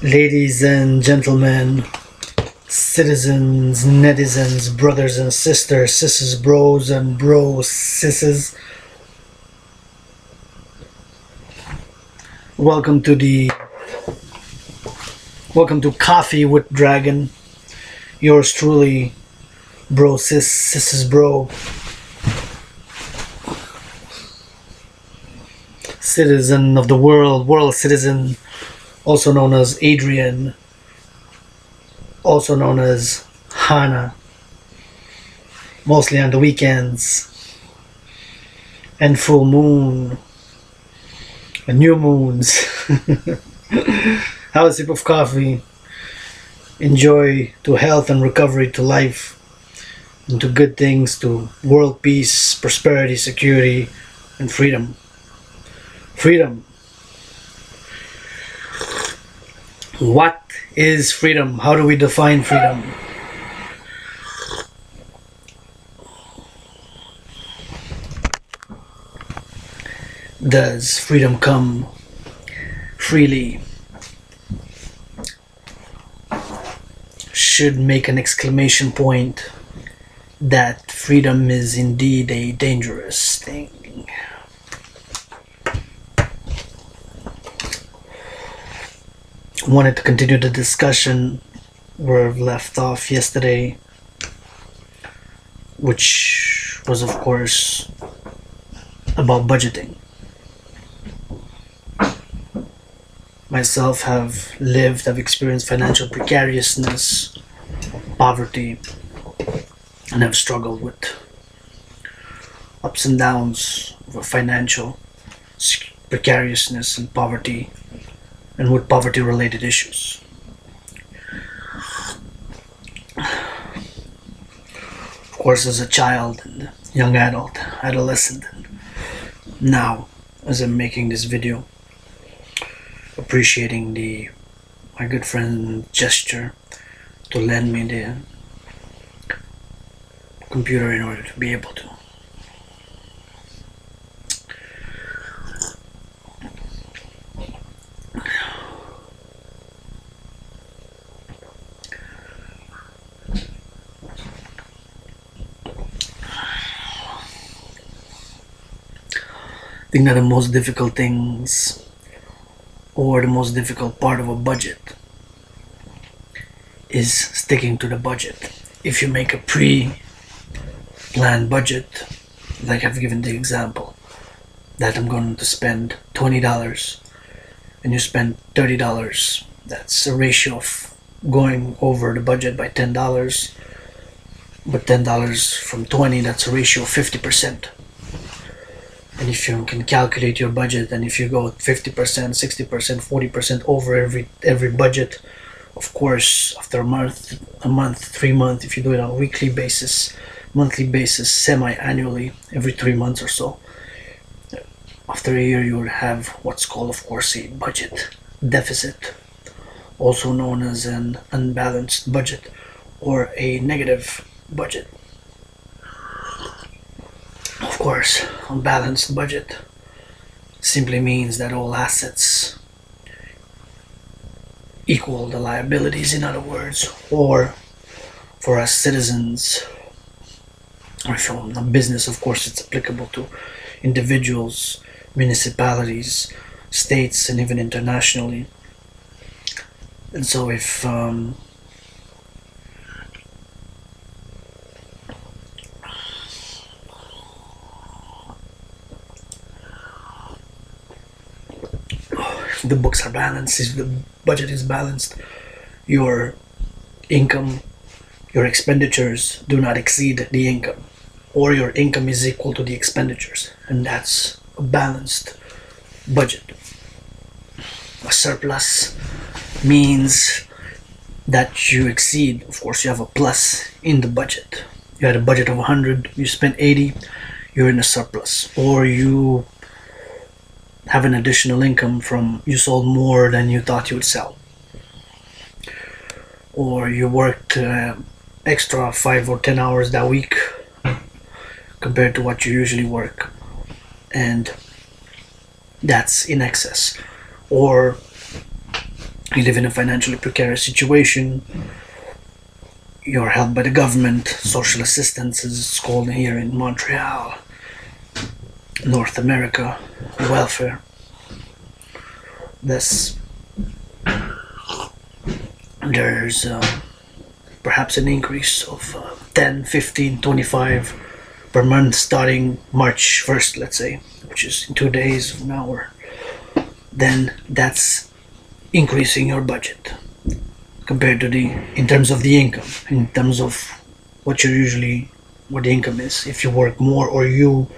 Ladies and gentlemen, citizens, netizens, brothers and sisters, sisters, bros and bros, sisters, welcome to Coffee with Dragon. Yours truly, bro, sisters, bro, citizen of the world citizen, also known as Adrian, also known as Hana, mostly on the weekends, and full moon, and new moons. Have a sip of coffee. Enjoy to health and recovery, to life, and to good things, to world peace, prosperity, security, and freedom. Freedom. What is freedom? How do we define freedom? Does freedom come freely? Should make an exclamation point that freedom is indeed a dangerous thing. Wanted to continue the discussion where I've left off yesterday, which was of course about budgeting. Myself have experienced financial precariousness, poverty, and have struggled with ups and downs of financial precariousness and poverty, and with poverty related issues. Of course, as a child and young adult, adolescent, and now as I'm making this video, appreciating my good friend gesture to lend me the computer in order to be able to I think that the most difficult things, or the most difficult part of a budget, is sticking to the budget. If you make a pre-planned budget, like I've given the example that I'm going to spend $20 and you spend $30, that's a ratio of going over the budget by $10. But $10 from 20, that's a ratio of 50%. And if you can calculate your budget, and if you go 50%, 60%, 40% over every budget, of course, after a month, 3 months, if you do it on a weekly basis, monthly basis, semi-annually, every 3 months or so, after a year you would have what's called, of course, a budget deficit, also known as an unbalanced budget or a negative budget. Of course, unbalanced budget simply means that all assets equal the liabilities, in other words, or for us citizens, or if you're in a business, of course, it's applicable to individuals, municipalities, states, and even internationally. And so if the books are balanced, if the budget is balanced, your income, your expenditures do not exceed the income, or your income is equal to the expenditures, and that's a balanced budget. A surplus means that you exceed, of course, you have a plus in the budget. You had a budget of 100, you spent 80, you're in a surplus, or you have an additional income from you sold more than you thought you would sell, or you worked extra 5 or 10 hours that week compared to what you usually work, and that's in excess. Or You live in a financially precarious situation. You're helped by the government. Social assistance is called here in Montreal, North America, welfare. Thus, there's perhaps an increase of 10, 15, 25 per month starting March 1st, let's say, which is in 2 days from now. Then that's increasing your budget compared to in terms of the income, in terms of what the income is. If you work more or you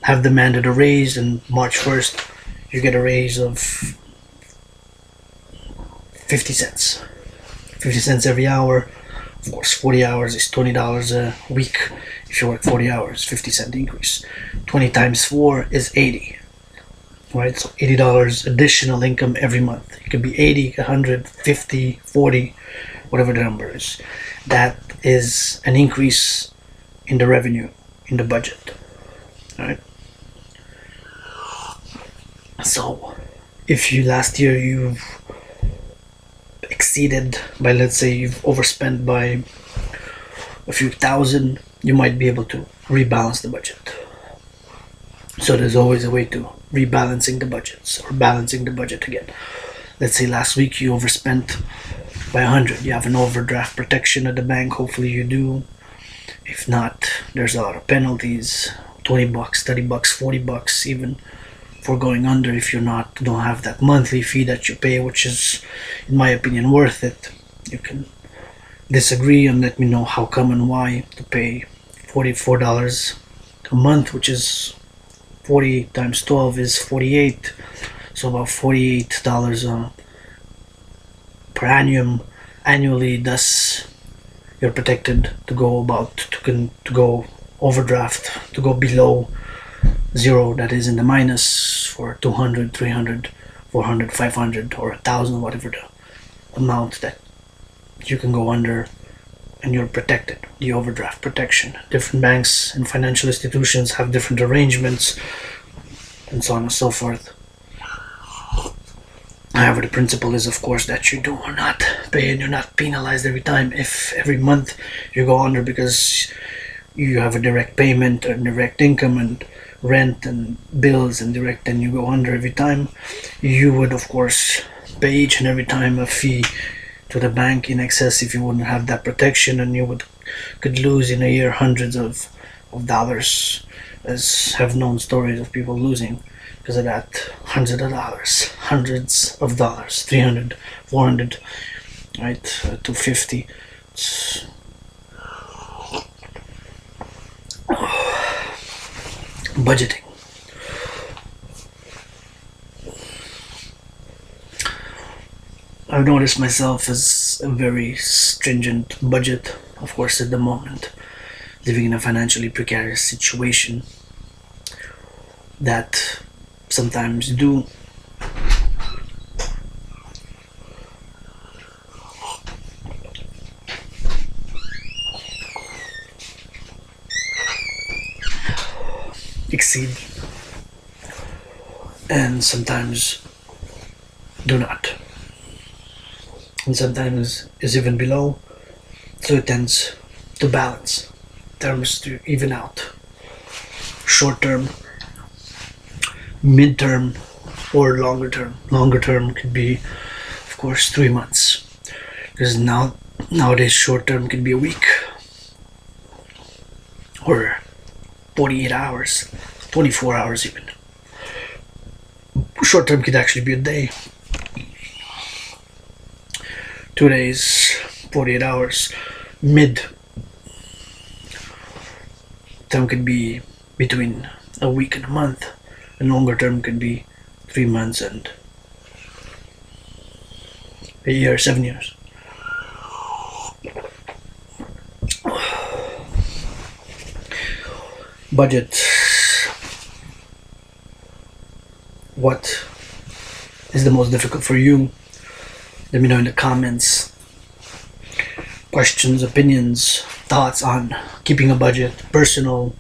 have demanded a raise, and March 1st you get a raise of 50 cents. 50 cents every hour. Of course, 40 hours is $20 a week. If you work 40 hours, 50-cent increase. 20 times 4 is 80. Right? So $80 additional income every month. It could be 80, 100, 50, 40, whatever the number is. That is an increase in the revenue, in the budget. Right? So, if last year you've exceeded by, let's say you've overspent by a few thousand, you might be able to rebalance the budget. So there's always a way to rebalancing the budgets or balancing the budget again. Let's say last week you overspent by 100. You have an overdraft protection at the bank. Hopefully you do. If not, there's a lot of penalties. $20, $30, $40 even for going under if you don't have that monthly fee that you pay, which is, in my opinion, worth it. You can disagree and let me know how come and why to pay $44 a month, which is 40 times 12 is 48, so about $48 per annum annually. Thus you're protected to go to go overdraft, to go below zero, that is in the minus, for 200, 300, 400, 500 or 1,000, whatever the amount that you can go under, and you're protected. The overdraft protection. Different banks and financial institutions have different arrangements and so on and so forth. However, the principle is, of course, that you do not pay and you're not penalized every time. If every month you go under because you have a direct payment or direct income and rent and bills and direct, and you go under every time, you would of course pay each and every time a fee to the bank in excess if you wouldn't have that protection, and you could lose in a year hundreds of dollars, as have known stories of people losing because of that. Hundreds of dollars, 300, 400, right, 250. Budgeting. I've noticed myself as a very stringent budget, of course, at the moment, living in a financially precarious situation that sometimes do exceed and sometimes do not, and sometimes is even below, so it tends to balance, terms to even out. Short term, mid-term, or longer term. Longer term could be, of course, 3 months, because nowadays short term can be a week or 48 hours, 24 hours even. Short term could actually be a day, 2 days, 48 hours. Mid term could be between a week and a month, and longer term could be 3 months and a year, 7 years. Budget. What is the most difficult for you? Let me know in the comments. Questions, opinions, thoughts on keeping a budget, personal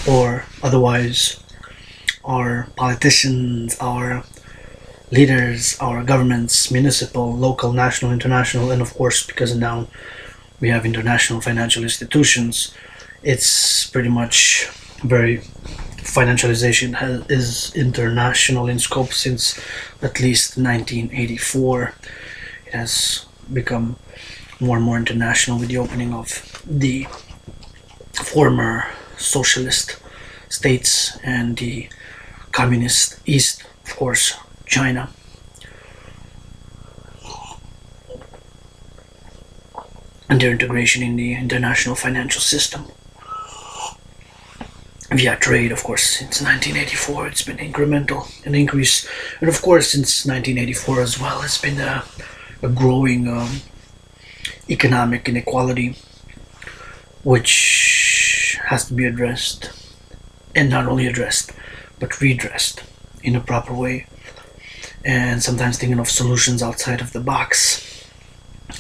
or otherwise. Our politicians, our leaders, our governments, municipal, local, national, international, and of course, because now we have international financial institutions, it's pretty much very financialization is international in scope since at least 1984. It has become more and more international with the opening of the former socialist states and the communist East, of course, China. And their integration in the international financial system. Via trade, of course, since 1984, it's been incremental, an increase. And of course, since 1984 as well, it's been a growing economic inequality, which has to be addressed, and not only addressed, but redressed in a proper way. And sometimes thinking of solutions outside of the box.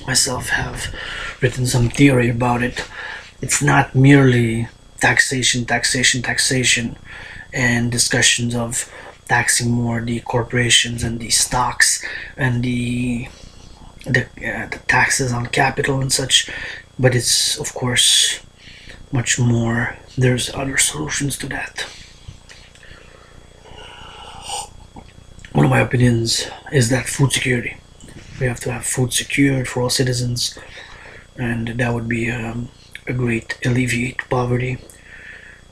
Myself have written some theory about it. It's not merely taxation, taxation, taxation, and discussions of taxing more the corporations and the stocks and the taxes on capital and such, but it's of course much more. There's other solutions to that. One of my opinions is that food security. We have to have food secured for all citizens, and that would be a great alleviate poverty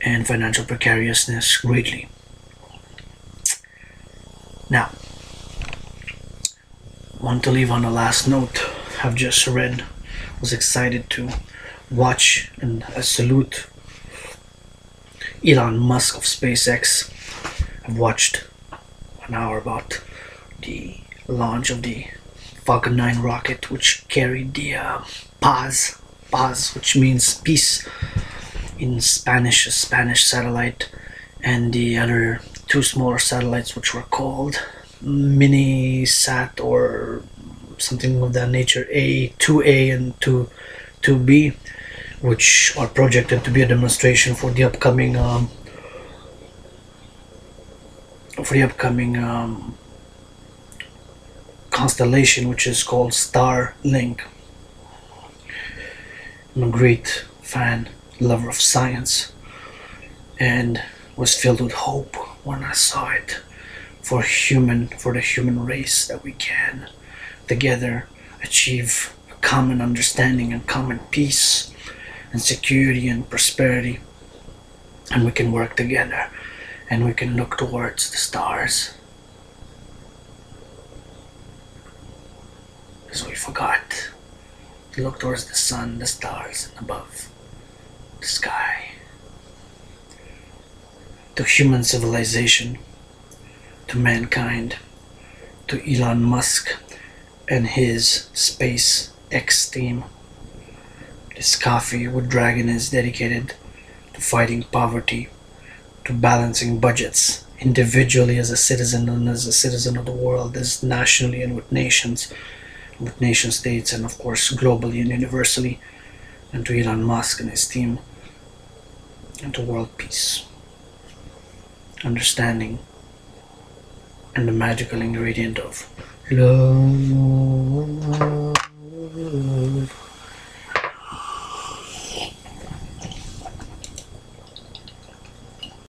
and financial precariousness greatly. Now, want to leave on a last note. I've just read, was excited to watch and salute Elon Musk of SpaceX. I've watched an hour about the launch of the Falcon 9 rocket, which carried the paz, which means peace in Spanish, a Spanish satellite, and the other two smaller satellites, which were called mini sat or something of that nature, 2A and 2B, which are projected to be a demonstration for the upcoming constellation, which is called Starlink. I'm a great fan, lover of science, and was filled with hope when I saw it for the human race, that we can together achieve a common understanding and common peace and security and prosperity, and we can work together and we can look towards the stars, because we forgot to look towards the sun, the stars, and above the sky. To human civilization, to mankind, to Elon Musk and his SpaceX team. This coffee with Dragon is dedicated to fighting poverty, to balancing budgets individually as a citizen and as a citizen of the world, as nationally and with nations, with nation states, and of course globally and universally, and to Elon Musk and his team, and to world peace, understanding, and the magical ingredient of love.